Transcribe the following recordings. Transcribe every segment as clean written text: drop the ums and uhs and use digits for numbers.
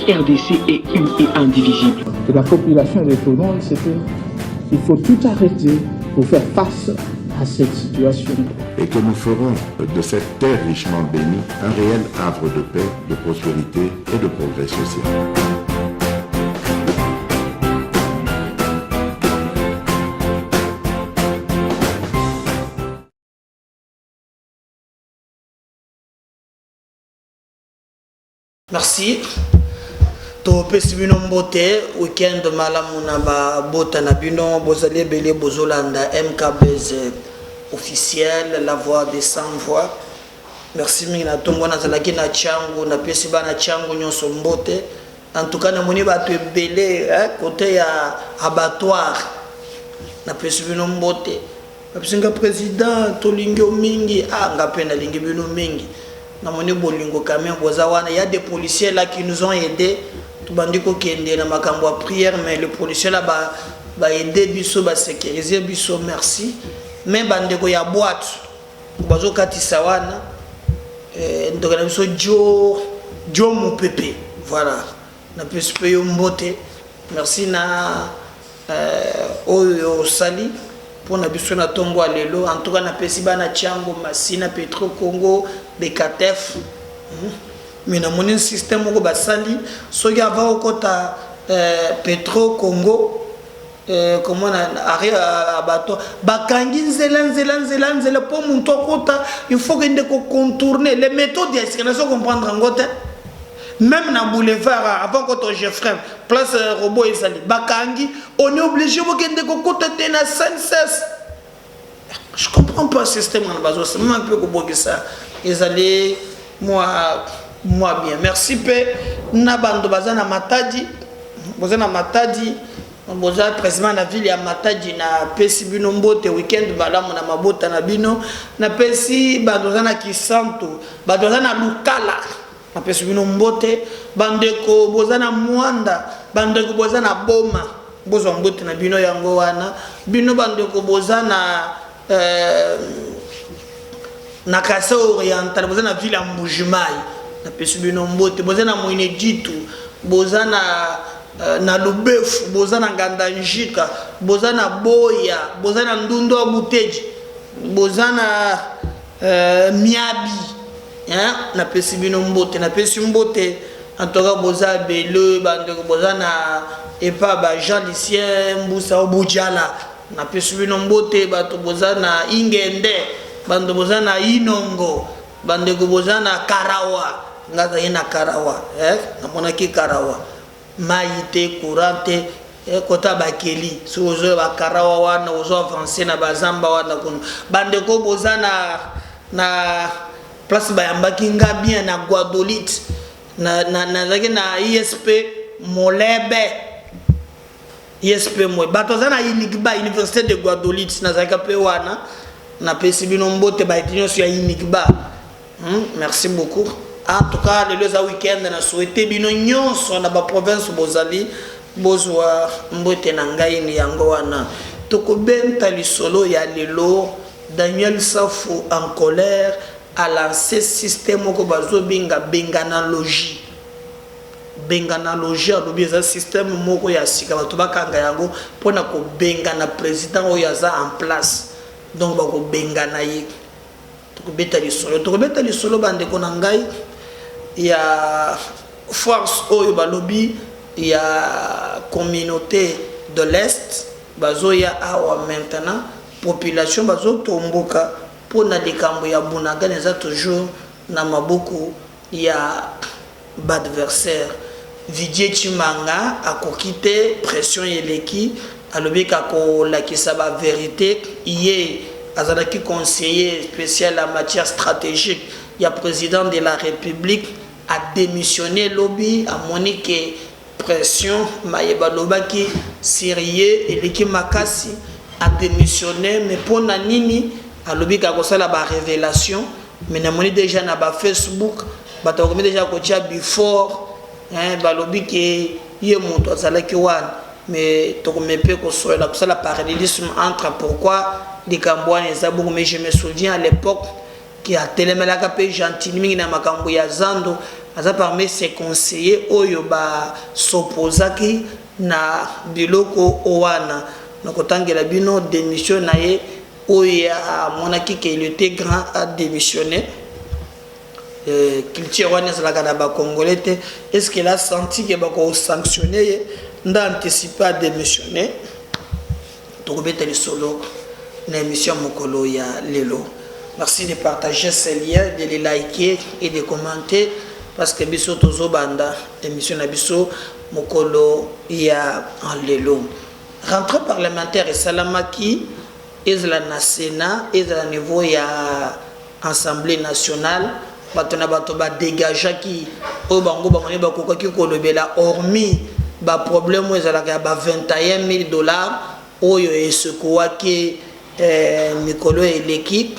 RDC est une et indivisible. Et la population de Tonon, c'était il faut tout arrêter pour faire face à cette situation. Et que nous ferons de cette terre richement bénie un réel havre de paix, de prospérité et de progrès social. Merci. Topesi bino mbote weekend malamu na ba bota na bino bozali belé bozolanda MKBZ officiel, la voix des sans voix. Merci mingi na tongo na zalaki na changu na pesi bana changu nyonso mbote. En tout cas na moni ba to belé côté ya abattoir na pesi bino mbote. Papisinga président tolingi mingi ngapenda lingi bino mingi. Na moni bolingo quand même bozawana, il y a des policiers là qui nous ont aidés. Tubandiko kende na makambo à prière, mais les policiers là ba aider biso ba sécuriser biso, merci. Mais bandeko ya boîte bazo katisa wana ndokana biso jo mo pepe, voilà. Na pespe yo mbote. Merci na oyo sali pour na biso na tongo alelo. En tout cas na pesi bana chango masina Petro Congo Bekatef. Mais na mon système ko basali so ya va okota Petro Congo comment na arrière abato bakangi nzela pour mon kota il faut que ndeko contourner les méthodes ya circulation comprendre ngote. Même dans boulevard avant que je frère place robot ezali bakangi on est obligé de côté na sans cesse. Je comprends pas ce système en base c'est même un peu que ça ezali moi bien merci pe na bando bazana matadi boza président na ville ya Matadi na pesi bino mbote weekend balamu na mabota na bino na pesi badozana Kisanto badozana Lukala na pesi bino mbote bandeko bozana Mwanda bandeko bozana Boma bozo mbote na bino yango wana bino bandeko bozana na Kasa Oriental bozana ville ya Mbujimai na pesi bino mbote bozana Mweneditu bozana na Lubefu bozana Ngandanjika bozana Boya bozana Ndundo Buteji bozana Miabi na pesi bino mbote na pesi mbote antoka boza bele bandeko bozana epa ba Jean Lucien Mbusa Obujala na pesi bino mbote bato bozana Ingende bando bozana Inongo bandeko bozana Karawa ngaza ina Karawa na mona ki Karawa maïté courante kota bakeli so ozo bakarawa wana ozo avancer na bazamba wana kono bandeko bozana na place bayambaki ngabia na Guadolite na zaki na ISP Molebe ISP mo batozana Inikba Université de Guadolite na zaki pe wana na pesi bino mbote ba etinyo so ya Inikba. Merci beaucoup. En tout cas, le week-end, on a souhaité bino nyonso na ba province bozali bozwa mbote na ngai ni yango wana. Toko benta lisolo ya lelo Daniel Safou en colère a lancé système ko bazo benganalogie. Benganalogie alobi za système moko ya sika bato bakanga yango pona ko bengana président oyo aza en place. Donc bako bengana ye. Toko beta lisolo bande ko na ngai. Il y a force oyo balobi, il y a communauté de l'Est, bazo ya awa maintenant, population bazo tomboka, pour na likambo ya bunaga neza toujours na maboko ya badversaire. Didier Chimanga a kokite pression yeleki, alobi kako lakisa ba vérité, yé azalaki conseiller spécial en matière stratégique, il y a président de la République a démissionné lobby a monique pression Mayeba Lobaki sérieux et l'équipe Makasi a démissionné mais pour nanini a lobby ka kosala ba révélation mais na moni déjà na ba Facebook ba ta komi déjà ko tia before ba lobby ke ye moto azalaki wana mais to ko mepe ko so la kosala parallélisme entre pourquoi les Cambouans les abou mais je me souviens à l'époque qui a téléméla kapé gentil mingi na makambo ya Zando aza parmi ses conseillers oyo ba s'opposaki na biloko owana na kotangela bino démission na ye oyo amonaki que il était grand à démissionner. Culture wana ezalaka na bacongolais te, est-ce qu'il a senti que bakosanctionne ye nda anticipé à démissionner? Tokobeta lisolo na émission mokolo ya lelo. Merci de partager ces liens, de les liker et de commenter parce que biso tozo banda émission na biso mokolo ya lelo. Rentrée parlementaire et salamaki ezala na Sénat, ezala niveau ya Assemblée nationale, batona bato ba dégageaki o bango bamoni bakokaki kolobela hormis ba problème ezalaka ya ba $21,000 oyo esekowaki Nikolo et l'équipe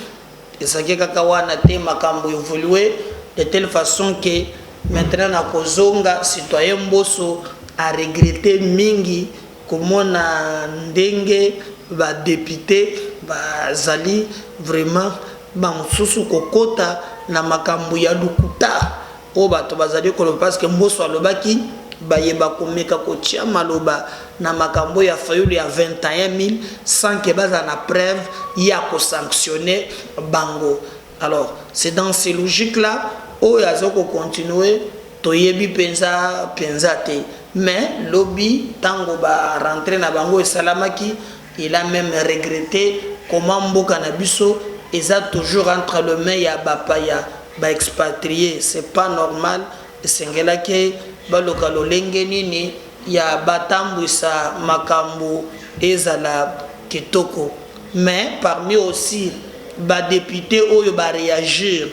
ezaki kaka wana te makambo évolué de telle façon que maintenant na kozonga citoyen Mbosso a regretté mingi komona ndenge ba député ba zali vraiment ba mususu kokota na makambo ya lukuta o bato bazali koloba parce que Mbosso alobaki bayeba komeka kotia maloba na makambo ya fayulu ya 21,000 sans que baza na preuve ya ko sanctionner bango. Alors c'est dans ces logiques là o yazoko continuer toyebi penza te, mais lobby tango ba rentrer na bango esalamaki, il a même regretté comment mboka na biso eza toujours entre le mains ya bapaya ba expatrié. C'est pas normal sengela ke baloka lolenge nini ya batambwisa makambo ezala kitoko. Mais parmi aussi ba député oyo ba réagir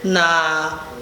na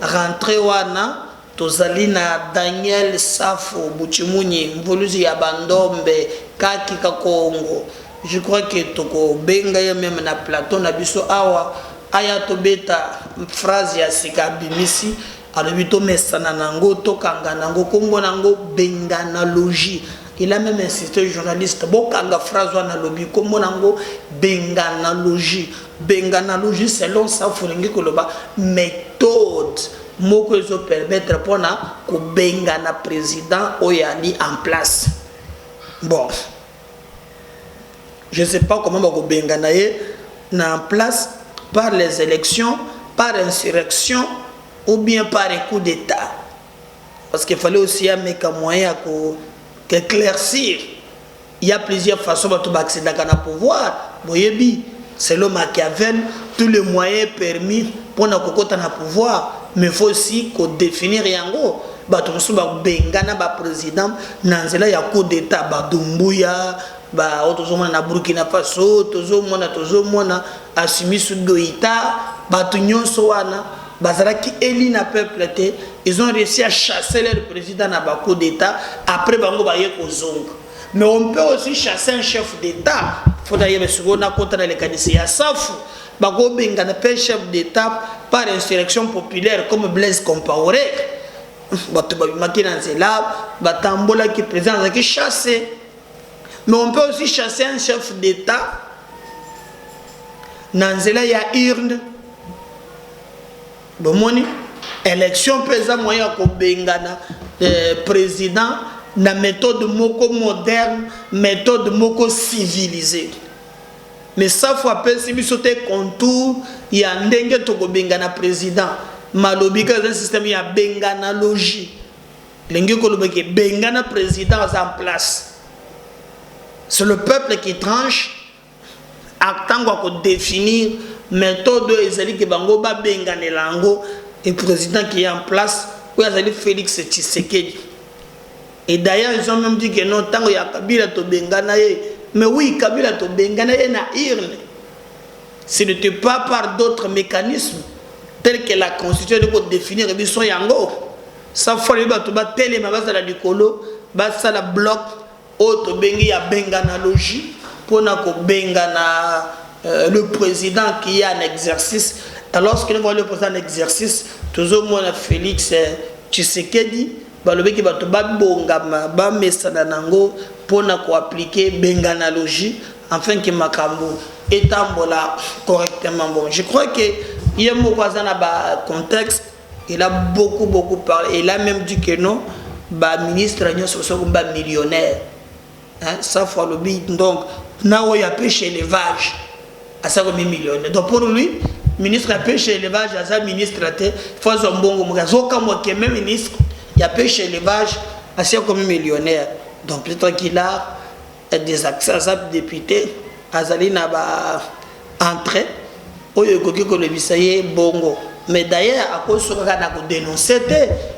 rentrée wana tozali na Daniel Safo Buchimunyi mvoluzi ya bandombe kaki ka Kongo. Je crois que toko benga ya même na plateau na biso awa aya to beta phrase ya sikabimisi alobito mesana nango to kanga nango kombo nango benganalogie. Il a même insisté journaliste bokanga phrase wana lobi kombo nango benganalogie. Benganalogie selon ça fulingi koloba méthode moko ezo permettre pona ko bengana président oyali en place. Bon, je ne sais pas comment ko bengana ye na en place par les élections, par insurrection ou bien par un coup d'état. Parce qu'il fallait aussi un moyen d'éclaircir. Il y a plusieurs façons d'accéder à un pouvoir. Selon Machiavel, tous les moyens permis pour nous accéder à un pouvoir. Mais il faut aussi définir yango. Bengana ba président nanzela ya coup d'état ba Dumbuya ba otozomona na Burkina Faso tozomona Assimi Goïta ba tunyonso wana bazalaki éli na peuple te, ils ont réussi à chasser leur président na ba coup d'état après bango ba ye kozonga. Mais on peut aussi chasser un chef d'état. Faut d'ailleurs se contre les candidats ya safu bako bengana pe chef d'état par insurrection populaire comme Blaise Compaoré. Qui présente qui chasser. Mais on peut aussi chasser un chef d'état. Nanzela ya urne. Bomoni élection pesa moyen ko bengana président na méthode moko moderne, méthode moko civilisée. Mais ça faut appeler si biso te contour ya ndenge to ko bengana président. Malobika un système ya benganalogie. Lengi kolobeke bengana président en place. C'est le peuple qui tranche attend quoi définir méthode ezali ke bango ba bengane lango et président qui est en place ou ezali Félix Tshisekedi. Et d'ailleurs ils ont même dit que non tango ya Kabila to bengana ye. Mais oui Kabila to bengana ye na urne. Ce n'était pas par d'autres mécanismes tel que la constitution de définir et bien yango ça faut les bato ba télé ma base la dikolo ba ça la bloc auto bengi ya benganalogie pour na ko bengana le président qui est en exercice. Alors que nous voyons le président en exercice toujours moi Félix Tshisekedi ba le beki bato ba bonga ba mesana nango pour na ko appliquer benganalogie afin que makambo étambola correctement. Bon, je crois que il y a un contexte il a beaucoup parlé. Il a même dit que non, bah ministre est millionnaire. Hein, ça faut le dire. Donc, now il y a pêche élevage, à ça comme millionnaire. Donc pour lui, ministre de la pêche et élevage, à ça ministre de faut un bon même ministre, il y a pêche et élevage, à ça comme millionnaire. Donc peut-être qu'il a des accès à ça député, à Zalina ba entrée, où il y a le bisaye bongo. Mais d'ailleurs, à cause de ce qu'on a dénoncé,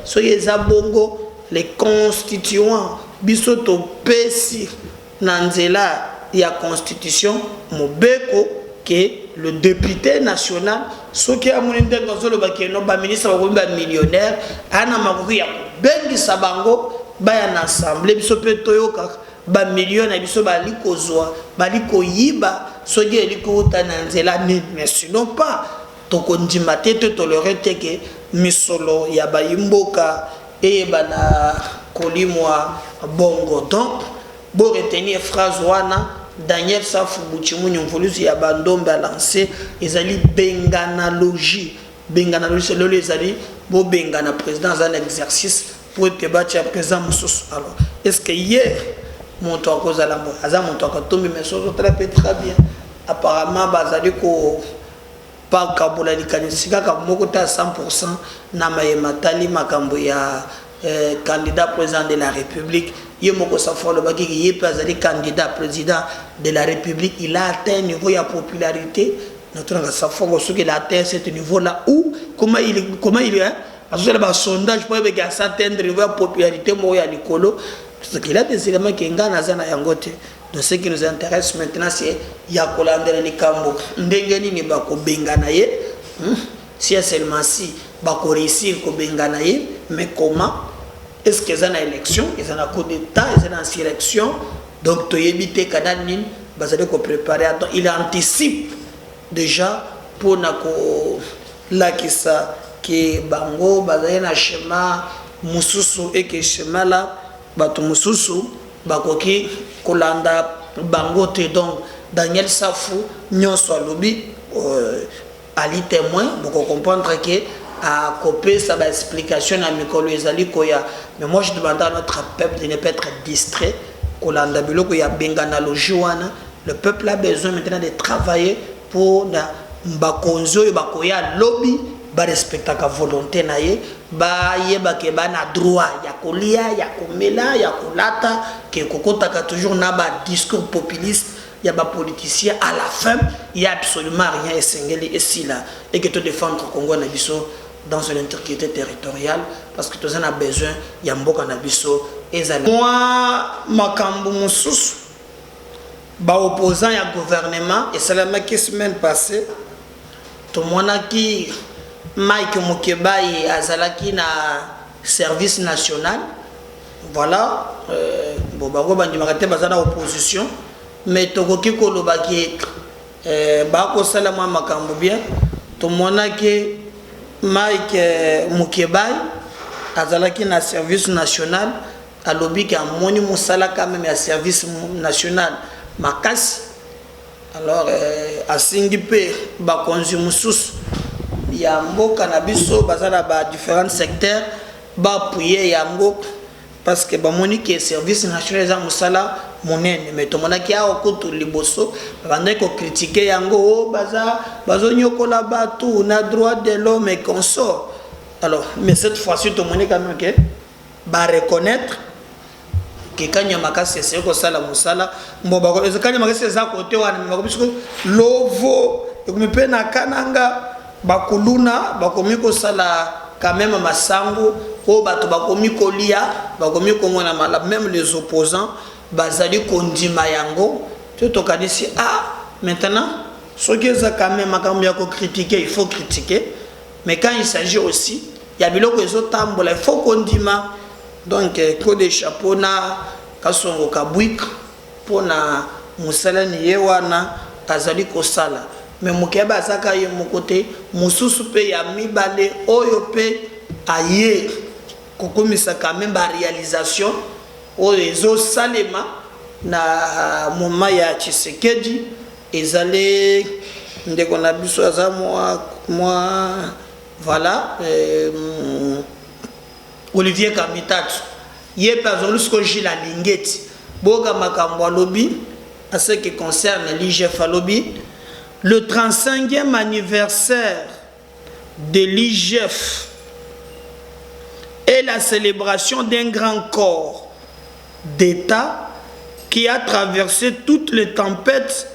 soyez bongo, les constituants, bisoto pesi, nanzela, il y a constitution, mobeko, que le député national, ce qui a mon le ministre millionnaire, ana makoki ya bengi sabango, ba ya assemblée, biso pe toyoka, ba million na biso ba likozwa, ba likoyiba, soki eliko utananzela ni, mais sinon pas. Tokondima te toléré te que misolo ya ba imboka et bana kolimwa bongo. Donc pour retenir phrase wana Daniel Safou Bouchimou Nyonvolusi ya bandombe a lancé ezali benganalogie c'est le ezali bo bengana président dans un exercice pour te battre président Moussous. Alors est-ce que hier mon tour cause à la mort aza mon tour tombe mais ça très bien apparemment bazali ko pas kabula likanisika kamoko ta 100% na mayematali makambo ya candidat président de la République. Il est candidat président de la République. Il a atteint un niveau de popularité. Notre il a atteint ce niveau-là. Où comment il est parce que le sondage pour atteindre un niveau de popularité, ce qu'il a des éléments qui sont donc ce qui nous intéresse maintenant, c'est Yakolanda les Kambo. Ndengeni ni bako benganaye. Si seulement si bako réussir ko benganaye, mais comment? Est-ce qu'ils ont une élection, ils ont un coup d'État, ils ont une insurrection, donc tu éviter Kadanin, préparer. Il anticipe déjà pour la kisa qui bango, bazana schéma, mususu et que schéma là, batu mususu, bakoki kolanda bango te donc Daniel Safou, nyon soit lobby, ali témoin, pour comprendre que à copier sa explication à Mikolo Ezali Koya. Mais moi je demande à notre peuple de ne pas être distrait. Le peuple a besoin maintenant de travailler pour Mbakonzo et Bakoya lobby, respecter la volonté naie, na droit, ya kolia, ya komela, ya kolata, que kokota toujours na ba discours populiste. Il y a des politiciens, à la fin, il n'y a absolument rien et si là, et que tu défends le Congo dans son intégrité territoriale, parce que tu en as besoin, il y a un bon canabiso et moi, Makambu Moussous, opposant au gouvernement, et c'est la même semaine passée, tout le monde qui Mike Mukebai Azalaki na service national, voilà, bon, opposition. Mais tokoki kolobaki bako sala mwa makambo bien to monaki Mike Mukebai azalaki na service national alobi ki amoni musala quand même ya service national makasi. Alors asingi pe bakonzi mususu ya mboka na biso bazala ba différents secteurs ba puye ya mboka parce que bamoni ki service national za musala monene mais to monaki a okutu liboso bande ko critiquer yango o bazo nyokola batu na droit de l'homme et consort. Alors mais cette fois-ci to monaki quand même que ba reconnaître que kanya makasi c'est ko sala musala mboba ko kanya makasi za côté wana makobisko lovo ekumepe na kananga bakuluna bakomiko sala quand même masango ko bato bakomi kolia bakomi komona mala même les opposants bazali kondima yango tout okanisi maintenant ce que ça quand même makambo ko critiquer il faut critiquer mais quand il s'agit aussi il y a biloko ezotambola il faut kondima donc ko de chapeau na kasongo kabwik pona musala ni yewana azali kosala mais mukeba azaka ye mokote mususu pe ya mibale oyo pe aye kokomisa quand même ba réalisation oyo salema na moment ya Tshisekedi ezale ndeko na biso aza moi voilà, Olivier Kamitatu. Hier, par exemple, ce que j'ai la linguette, Boga Makambo lobby, à ce qui concerne l'IGF lobby, le 35e anniversaire de l'IGF est la célébration d'un grand corps d'État qui a traversé toutes les tempêtes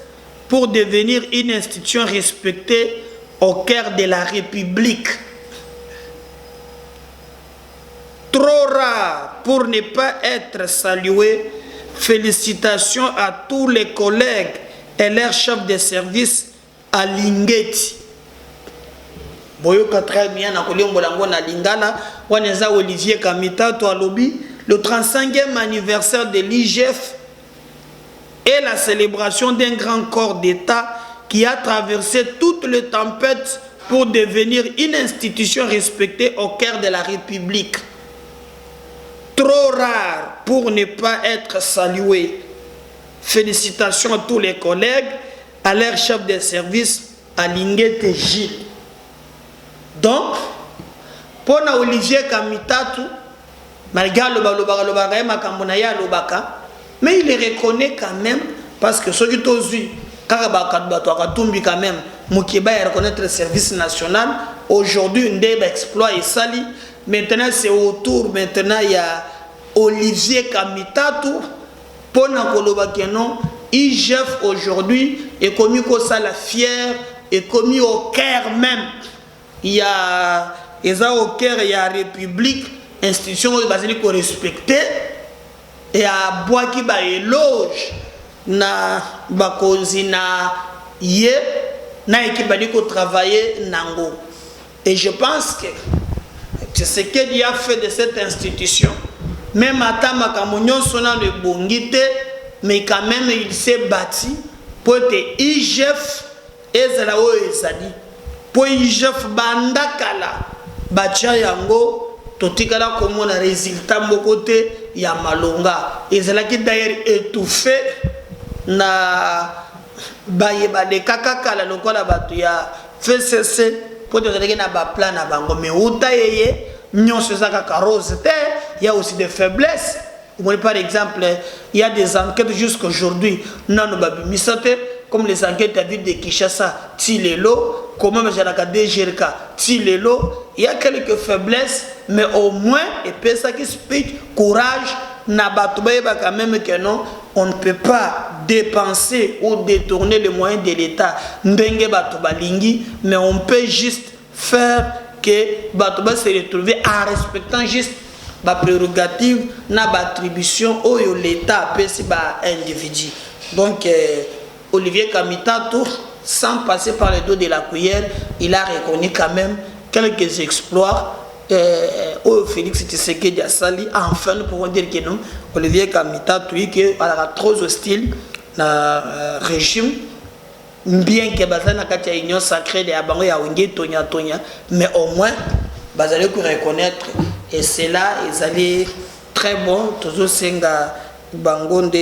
pour devenir une institution respectée au cœur de la République. Trop rare pour ne pas être salué. Félicitations à tous les collègues et leurs chefs de service à Lingeti. Boyoka très bien na kolimbolango na Lingala, waneza Olivier Kamitatu alobi, le 35e anniversaire de l'IGF est la célébration d'un grand corps d'État qui a traversé toutes les tempêtes pour devenir une institution respectée au cœur de la République. Trop rare pour ne pas être salué. Félicitations à tous les collègues, à leur chef de service, à Lingete Gilles. Donc, pour Olivier Kamitatu, malgré mais il le reconnaît quand même, parce que ceux qui ont vu, quand même, Moukiba reconnaître le service national, aujourd'hui, un exploit et sali. Maintenant, c'est autour, maintenant, il y a Olivier Kamitatu, pour non, IGF aujourd'hui est commis comme ça la fière, est commis au cœur même. Il y a au cœur, il y a la République, institution basilique respectée, et à bois qui ba éloge na bakonzi na ye na équipe ko travailler nango. Et je pense que ce qu'il a fait de cette institution, même à Tamakamonion sonna le bongite, mais quand même il s'est bâti pour que IGF ezalao ezali. Pour IGF bandakala bacha yango totikala comme on a résultat mon côté ya malonga ezalaki d'ailleurs étouffé na bayeba de kakakala lokola batu ya FCC pour te dire na ba plan na bango mais uta yeye nyonso zaka carose te il y a aussi des faiblesses. Par exemple, il y a des enquêtes jusqu'aujourd'hui non babimisate comme les enquêtes à ville de Kinshasa, Tilelo, comment je l'ai DGRK, Tilelo, il y a quelques faiblesses, mais au moins, et puis ça qui explique, courage, quand même que non, on ne peut pas dépenser ou détourner les moyens de l'État, mais on peut juste faire que Batoba se retrouve en respectant juste la prérogative, l'attribution où l'État peut se individu. Donc, Olivier Kamitatu, sans passer par le dos de la cuillère, il a reconnu quand même quelques exploits. Félix Tshisekedi a sali. Enfin, nous pouvons dire que non, Olivier Kamitatu, qui est trop hostile dans le régime, bien que Bazana Katia Union sacrée de Abango ya Wenge Tonya Tonya, mais au moins, Bazale reconnaître, et c'est là, ils allaient très bon, toujours Senga Bangonde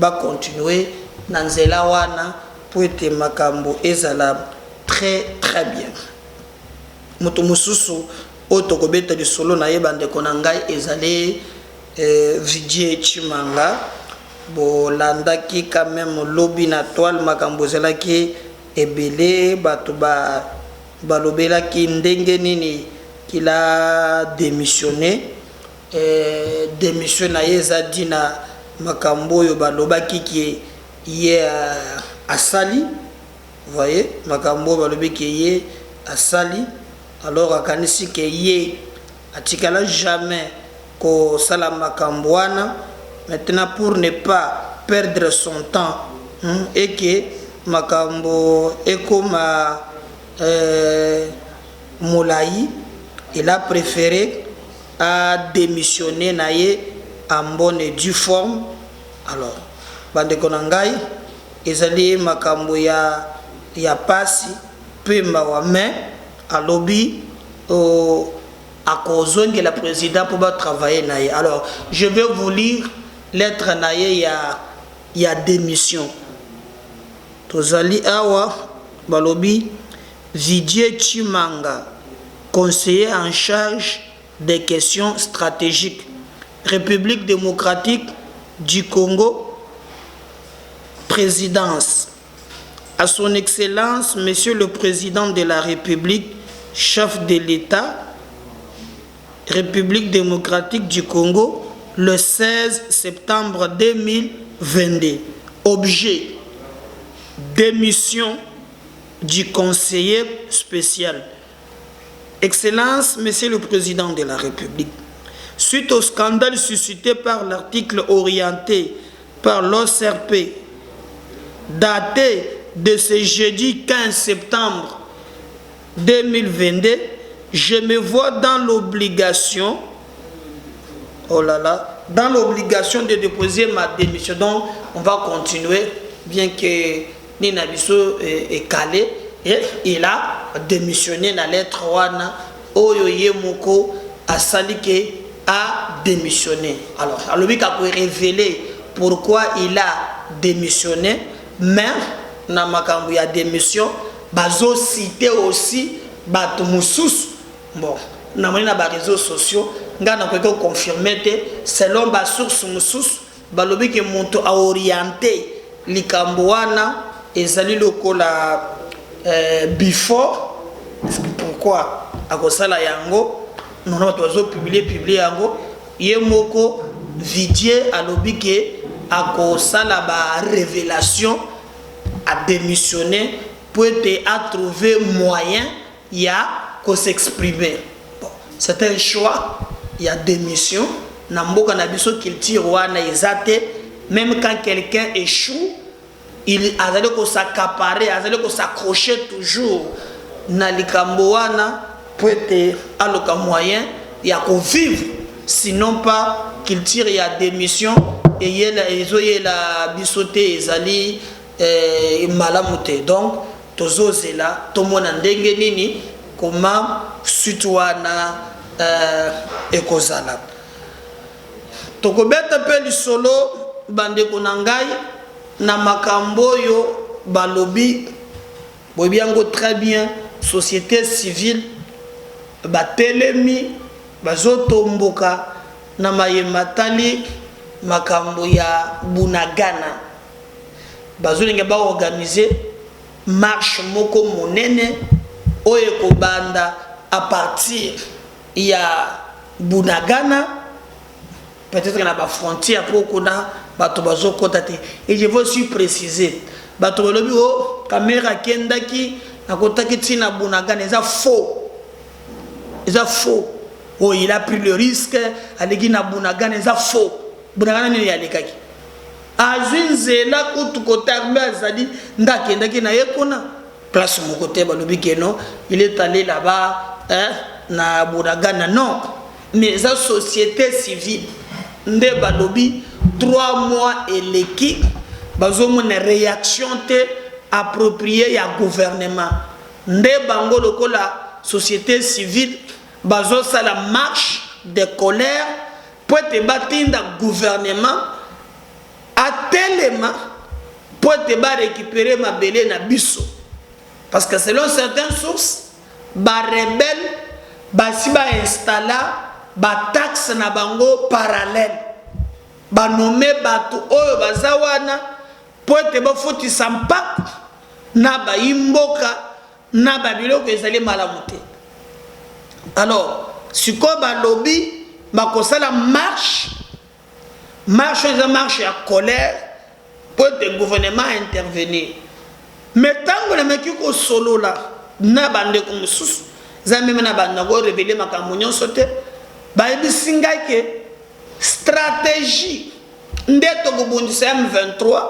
va continuer. Nanzela wana pour être makambo ezala très très bien. Moto mususu otokobeta de solo na yebande konangai ezale Vijie Chimanga bo landaki quand même lobby na toile makambo zelaki ebele bato ba balobela ki ndenge nini kila démissionné démissionné yeza dina makambo yo balobaki ki yé à Sali, vous voyez, Makambo balobi qui yé à Sali, alors à Kanisi qui yé à Tikala jamais ko sala Makamboana, maintenant pour ne pas perdre son temps et que Makambo est comme Moulaï, il a préféré à démissionner naïe en bonne et due forme. Alors bande konangai ezali makambo ya pasi pemba wa main à lobby à cause de la présidente pour travailler naïe. Alors je vais vous lire lettre naïe ya démission. Tozali awa balobi Vijie Chimanga conseiller en charge des questions stratégiques. République démocratique du Congo, présidence. À son Excellence, Monsieur le Président de la République, chef de l'État, République démocratique du Congo, le 16 septembre 2022. Objet, démission du conseiller spécial. Excellence, Monsieur le Président de la République, suite au scandale suscité par l'article orienté par l'OCRP, daté de ce jeudi 15 septembre 2022, je me vois dans l'obligation, dans l'obligation de déposer ma démission. Donc, on va continuer, bien que Nina Bisso est calé, et il a démissionné dans la lettre Wana, Oyoye Moko a saliké a démissionné. Alors, il a révélé pourquoi il a démissionné, mais dans ma démission, bazo cité aussi bato musus. Bon, dans les réseaux sociaux, on a confirmé selon les sources musus, balobi que monto a orienté likambouana et zali lokola before. Pourquoi à kosala yango non on publier yango yemoko vidier alobi que à kosala ba révélation a démissionné pour à trouver moyen il y a qu'on s'exprimer. Bon, c'est un choix, il y a démission. Namboka nabiso qu'il tire wana ezate, même quand quelqu'un échoue, il a qu'on s'accaparer, a qu'on s'accrocher toujours na likambo wana pour être à l'aucun moyen, il y a qu'on vivre, sinon pas qu'il tire il y a démission et il y a la bisoté ezali malamute. Donc tozoze là to mona ndenge nini comment sutwana ekozala tokobeta pe lisolo bande konangai na makambo yo balobi bobiango très bien société civile batelemi bazotomboka na mayematali makambo ya Bunagana bazolinga ba organiser marche moko monene oye kobanda à partir ya Bunagana, peut-être qu'il y a des frontières pour qu'on a bato bazo kotate. Et je veux aussi préciser bato balobi o caméra kendaki na kotaki tina Bunagana, c'est faux. C'est faux. Oh, il a pris le risque alegi na Bunagana, c'est faux. Bunagana ni alekaki azunzela kutu kotarbe azali ndakendaki na yekona place mon côté balobi que non, il est allé là-bas na Bunagana, non, mais la société civile nde balobi 3 mois et l'équipe bazomo une réaction appropriée à gouvernement nde bango lokola société civile bazo sa la marche de colère pour te batinda gouvernement à tellement pour te récupérer ma belé na biso. Parce que selon certaines sources, ba rebelle si ba installa ba taxe na bango parallèle. Ba nommé batu oyo bazawana pour te ba foti sampak na ba imboka na ba biloko ezali malamute. Alors, si ko ba lobby ba kosala marche à colère pour le gouvernement intervenir. Mais tant que les mecs qui solo là, na bande comme sous, zami na bande go révéler ma camonyon sauté, ba ebi singa ke stratégie ndeto go bundisa M23,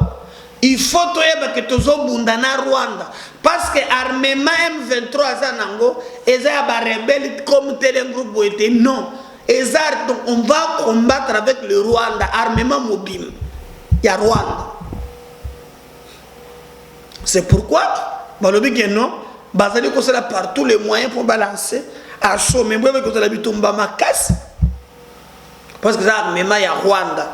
il faut toyeba que tozo bunda na Rwanda parce que armement M23 za nango eza ba rebelle comme tel groupe boité non. Donc on va combattre avec le Rwanda, armement mobile. Il y a Rwanda. C'est pourquoi, balobi que non, basali ko sala par tous les moyens pour balancer à chaud, mais boye ko sala bitumba makasi. Parce que ça armement il y a Rwanda.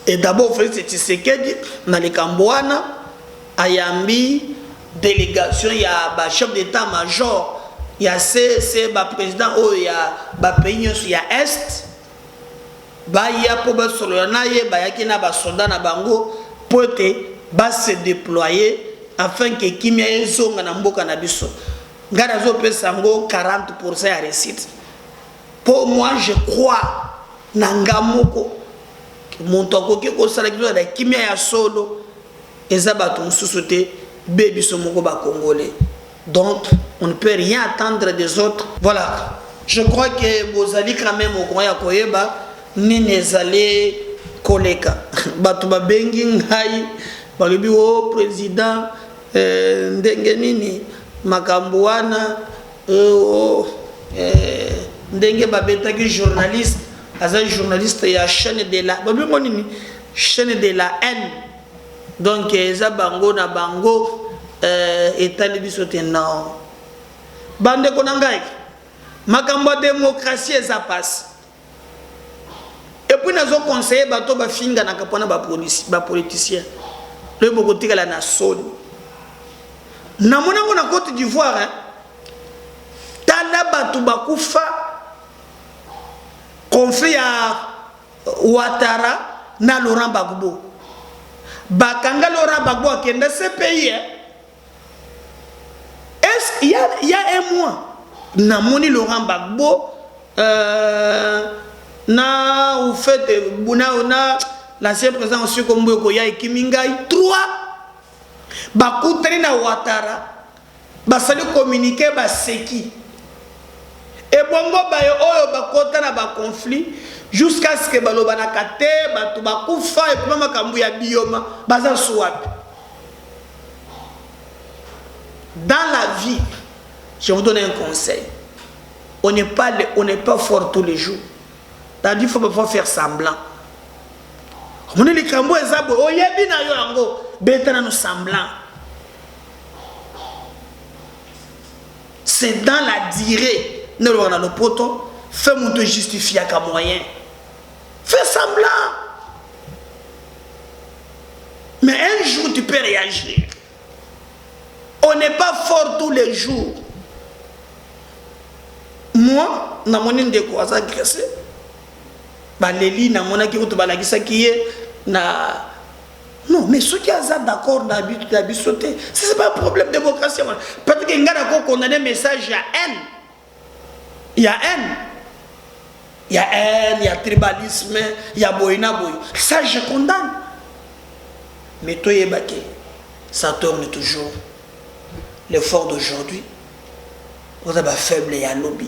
Et d'abord Félix Tshisekedi na le Kambouana ayambi délégation il y a ba chef d'état-major il y a c'est ba président oh il y a ba pays il y a est ba ya po ba solo na ye ba ya kina ba soldat na bango pote ba se déployer afin que kimia ezonga na mboka na biso ngara zo pesa ngo 40% ya réussite. Pour moi je crois na ngamoko monto akoki ko sala kizo da kimia ya solo eza bato mususu te be biso moko ba congolais. Donc on ne peut rien attendre des autres. Voilà, je crois que bozali quand même au grand ya koyeba ni nezali koleka bato ba bengi ngai balobi o président ndenge nini makambo wana ndenge babetaki journaliste aza journaliste ya chaîne de la babingo nini chaîne de la haine. Donc eza bango na bango etali biso te non bande ko nangai makambo démocratie eza passe. Et puis nous avons conseillé bato ba finga na kapona ba politicien le bokotika la na soni na mona ngona Côte d'Ivoire hein tala bato bakufa conflit ya Ouattara na Laurent Gbagbo bakanga Laurent Gbagbo akenda ce pays hein. Est-ce qu'il y a un mois na moni Laurent Gbagbo na ou fait buna ona l'ancien président aussi comme ko ya Kimingai 3 ba kutri na Ouattara ba sali communiquer ba seki et bongo ba yo oyo ba kota na ba conflit jusqu'à ce que baloba na kate ba to ba kufa et puis makambu ya bioma baza swap. Dans la vie, je vous donne un conseil. On n'est pas fort tous les jours. C'est-à-dire qu'il faut pas faire semblant. On est les cambo et zabo. Oh yebi na yo ango. Betana nous semblant. C'est dans la durée. Nous on a le poteau. Fais-moi te justifier qu'à moyen. Fais semblant. Mais un jour tu peux réagir. On n'est pas fort tous les jours. Moi, na mon de quoi ça agressé. Baléli na mon qui ou balagisa qui est na non mais ceux qui sont d'accord d'habitude sauter c'est pas un problème de démocratie. Peut-être qu'il y a d'accord qu'on a des messages il y a haine. Il y a haine. Il y a haine, il y a tribalisme, il y a boïna boy. Ça je condamne. Mais toi yebake, ça tourne toujours. L'effort d'aujourd'hui, vous avez faible et à lobby.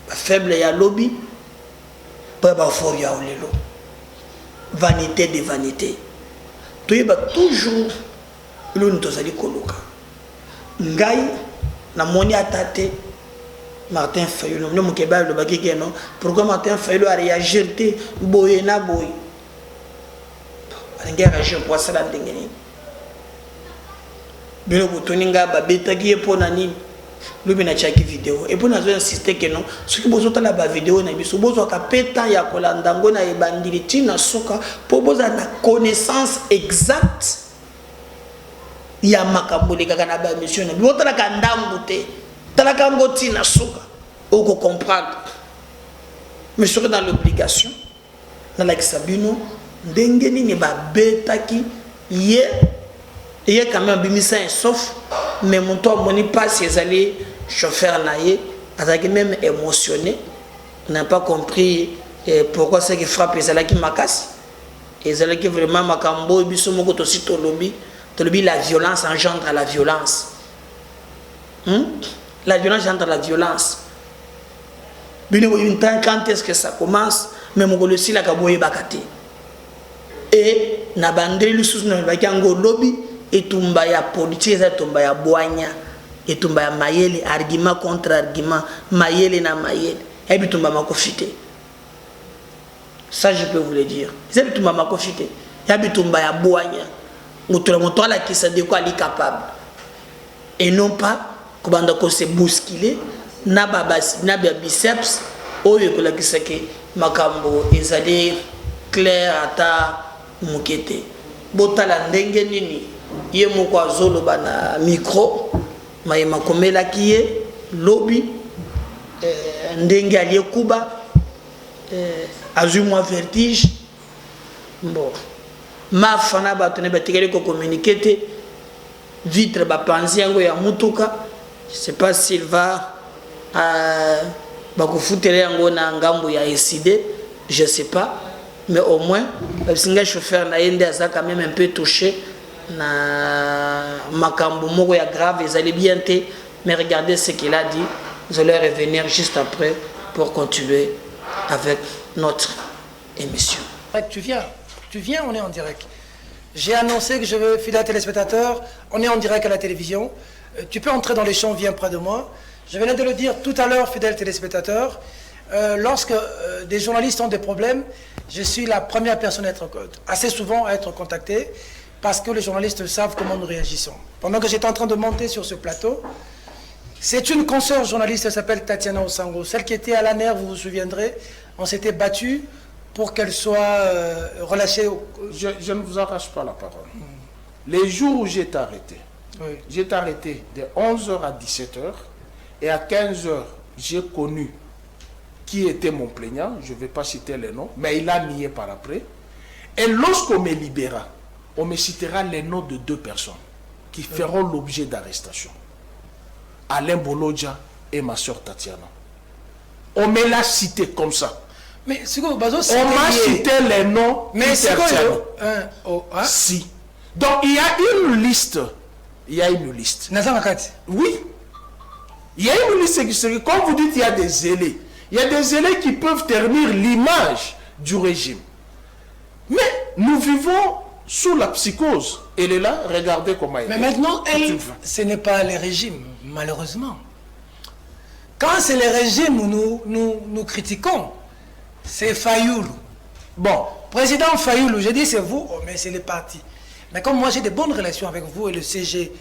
Faible et à lobby, pas fort et à olelo. Vanité de vanité. Tu es toujours l'une de tes koloka. Ngai, na moni atate, Martin Fayulu, non, mon kebab le bagage non. Pourquoi Martin Fayulu a réagi boye na boye. Ngai réagir pour ça la ndengeni. Bino botoninga babeta ki epona nini lubi na chaki vidéo et puis nazo insister que non ce qui bozo tala ba vidéo na biso bozo ka peta ya kolanda ngo na ebandili tina suka po boza na connaissance exacte ya makambo le kaka na ba mission na biso tala ka ndambu te tala ka ngo tina suka oko comprendre mais je serai dans l'obligation na la kisabino ndenge nini ba beta ki ye. Il y a quand même bimisa sauf mais mon tour moni pas ses allés chauffeur naïe avec même émotionné n'a pas compris pourquoi c'est qui frappe les allés qui m'acasse et les allés qui vraiment makambo biso moko to sito lobby la violence engendre la violence la violence engendre la violence bino une temps quand est-ce que ça commence mais mon le si la kaboye bakate et na bandeli le sous na bakango lobby et tumba ya politique et tumba ya boanya et tumba ya mayele argument contre argument mayele na mayele et puis tumba makofite ça je peux vous le dire c'est puis tumba makofite ya puis tumba ya boanya mutu moto ala qui de quoi ali capable et non pas kobanda ko se bousculer na babasi na biceps oyo ko la kisake makambo ezali clair ata mukete botala ndenge nini ye moko azoloba na micro mayema komela kiye lobby ndenge alie kuba azwi mwa vertige bon mafana bato ne batikeli ko communiquer te vitre bapanzi yango ya mutuka. Je sais pas s'il va bakufutele yango na ngambo ya SID, je sais pas, mais au moins le chauffeur na yende aza quand même un peu touché na makambo moko ya grave, ils allaient bien te, mais regardez ce qu'il a dit. Nous allons revenir juste après pour continuer avec notre émission. Tu viens, on est en direct. J'ai annoncé que je veux, fidèles téléspectateurs, on est en direct à la télévision. Tu peux entrer dans les champs, viens près de moi. Je venais de le dire tout à l'heure, fidèles téléspectateurs, lorsque des journalistes ont des problèmes, je suis la première personne à être, assez souvent à être contactée, parce que les journalistes savent comment nous réagissons. Pendant que j'étais en train de monter sur ce plateau, c'est une consoeur journaliste, elle s'appelle Tatiana Osango, celle qui était à la nerve, vous vous souviendrez, on s'était battu pour qu'elle soit relâchée. Je ne vous arrache pas la parole. Les jours où j'étais arrêté, oui. J'étais arrêté de 11h à 17h, et à 15h, j'ai connu qui était mon plaignant, je ne vais pas citer les noms, mais il a nié par après. Et lorsqu'on me libéra, on me citera les noms de 2 personnes qui feront l'objet d'arrestation. Alain Bolodja et ma soeur Tatiana. On me l'a cité comme ça. Mais on m'a cité les noms. Mais c'est quoi Si. Donc il y a une liste. Il y a une liste. Oui. Il y a une liste qui, comme vous dites, il y a des zélés. Il y a des zélés qui peuvent ternir l'image du régime. Mais nous vivons sous la psychose. Elle est là, regardez comment elle est. Mais maintenant, elle, ce n'est pas le régime, malheureusement. Quand c'est le régime où nous critiquons, c'est Fayoulou. Bon, président Fayoulou, je dis c'est vous, mais c'est le parti. Mais comme moi j'ai de bonnes relations avec vous et le CG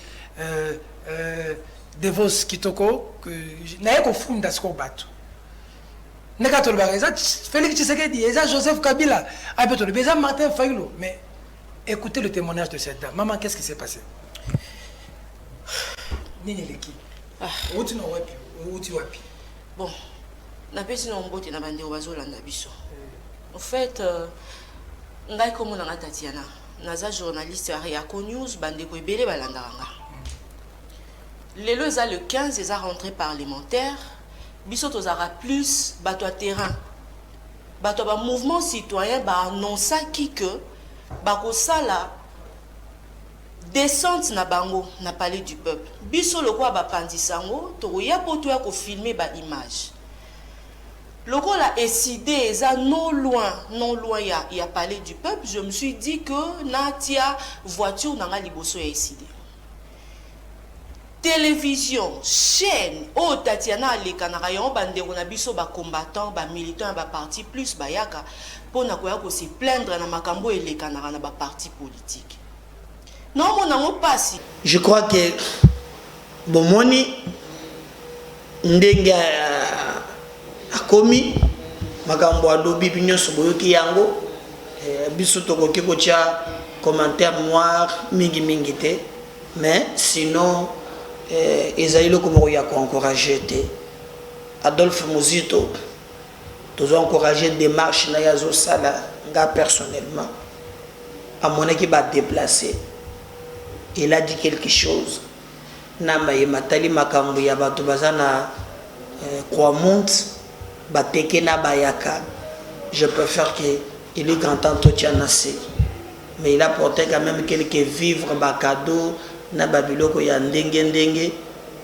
Devos Kitoko, que je n'ai pas fou d'asco bateau. Félix Tshisekedi, Joseph Kabila, Martin Fayoulou. Mais écoutez le témoignage de cette dame. Maman, qu'est-ce qui s'est passé? Bon, na pesi na mbote na bande bazolanda biso. En fait, ngai komo na Tatiana, naza journaliste ya Yako News bande ko ebele balanda nga. Lelo za le 15 eza rentrée parlementaire, biso tozara plus bato à terrain. Bato ba mouvement citoyen ba annonçaki que bako sala descente na bango na palais du peuple. Biso lokwa ba pandisango to ya poto ya ko filmer ba image. Loko la décidé eza non loin ya palais du peuple, je me suis dit que natia voiture nanga liboso ya décidé. Télévision, chaîne, oh Tatiana Lekanara yon bandeko na biso ba combattants, ba militants, ba parti plus ba yaka pona koya ko se plaindre na makambo e Lekanara na ba parti politique. Non mon nango pasi. Je crois que bomoni ndenge akomi makambo alobi binyo soboyoki yango biso tokoki ko tia commentaire noir mingi te, mais sinon Esaïlo comme il a encouragé Adolphe Muzito, tous ont encouragé des marches na yazo sala nga personnellement à mon équipe va déplacer. Il a dit quelque chose. Namba yematali makambo ya bato bazana kwa monte bateke na bayaka. Je préfère que il est grand temps tout tianase. Mais il a porté quand même quelques vivres ba cadeau na babiloko ya ndenge.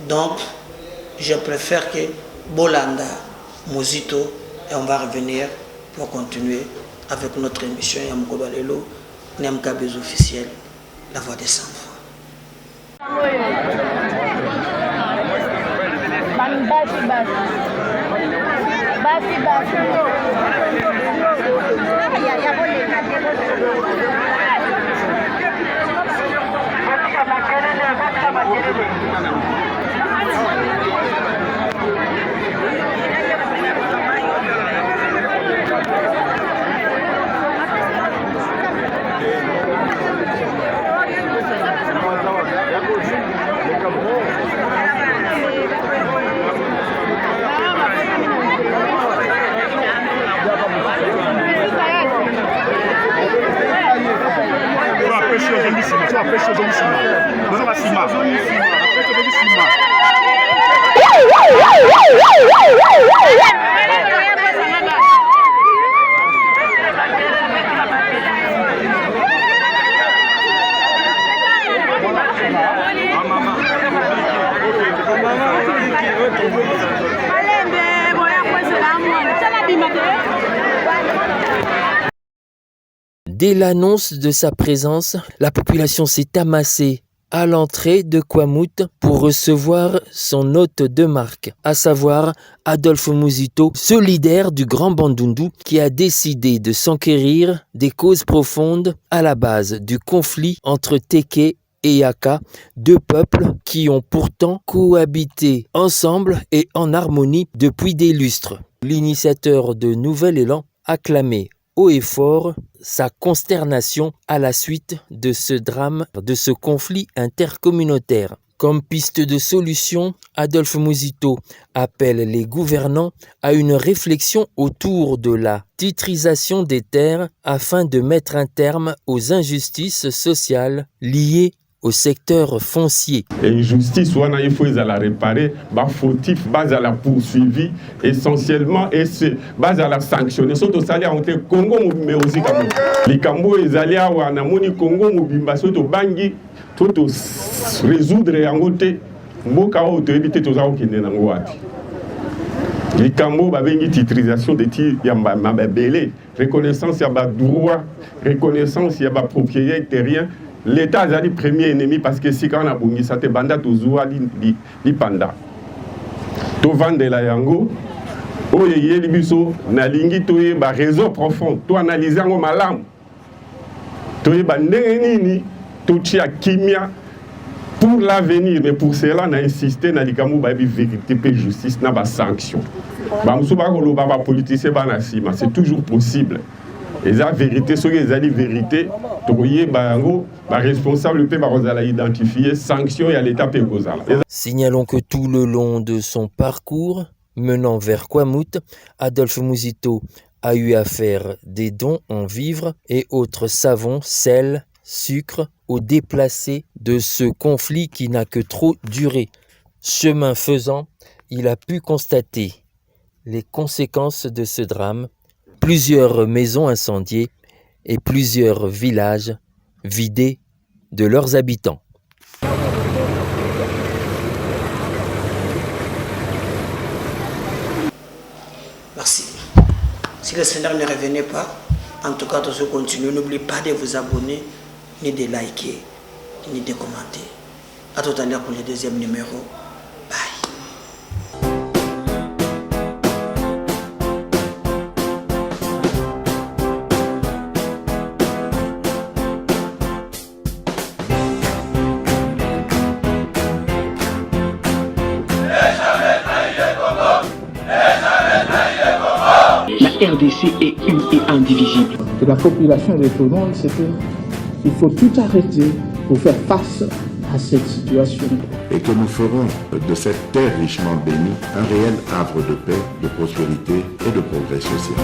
Donc je préfère que Bolanda Muzito et on va revenir pour continuer avec notre émission Yamukolo Lelo Niamkabez officiel, la voix des sans-voix. Dès l'annonce de sa présence, la population s'est amassée à l'entrée de Kwamouth pour recevoir son hôte de marque, à savoir Adolphe Muzito, ce leader du Grand Bandundu qui a décidé de s'enquérir des causes profondes à la base du conflit entre Teke et Yaka, deux peuples qui ont pourtant cohabité ensemble et en harmonie depuis des lustres. L'initiateur de Nouvel Élan a clamé haut et fort sa consternation à la suite de ce drame, de ce conflit intercommunautaire. Comme piste de solution, Adolphe Muzito appelle les gouvernants à une réflexion autour de la titrisation des terres afin de mettre un terme aux injustices sociales liées au secteur foncier. Injustice, il faut la réparer, fautif, base à la poursuivi, essentiellement, et base à la sanctionner. Surtout, ça a été Congo, mais aussi les Cambo, les alliés, les Congo, les Bangi, tout résoudre en côté, Moka, autorité, tout ça, qui est dans le les Cambo, une titrisation de tir, il y a belé, reconnaissance, il y a droit, reconnaissance, il y a propriété terrien. L'État a le premier ennemi parce que si on a bougé, ça te banda toujours li panda. To vendre la yango, oye yeli biso na lingi toye ba réseau profond, to analyser ngo malam. Toye ba nini to tia kimia pour l'avenir, mais pour cela on a insisté na likamu ba vérité et justice na ba sanction. Ba musu ba ko lo ba politicien ba na sima, c'est toujours possible. Et la vérité, ce qui est la vérité, responsable peut identifier sanctions et à l'état pégosal. Signalons que tout le long de son parcours menant vers Kwamouth, Adolphe Muzito a eu à faire des dons en vivres et autres savons, sel, sucre aux déplacés de ce conflit qui n'a que trop duré. Chemin faisant, il a pu constater les conséquences de ce drame. Plusieurs maisons incendiées et plusieurs villages vidés de leurs habitants. Merci. Si le Seigneur ne revenait pas, en tout cas, tout ce continue. N'oubliez pas de vous abonner, ni de liker, ni de commenter. À tout à l'heure pour le deuxième numéro. Bye. La RDC est une et indivisible. Que la population répondante, c'est qu'il faut tout arrêter pour faire face à cette situation. Et que nous ferons de cette terre richement bénie un réel havre de paix, de prospérité et de progrès social.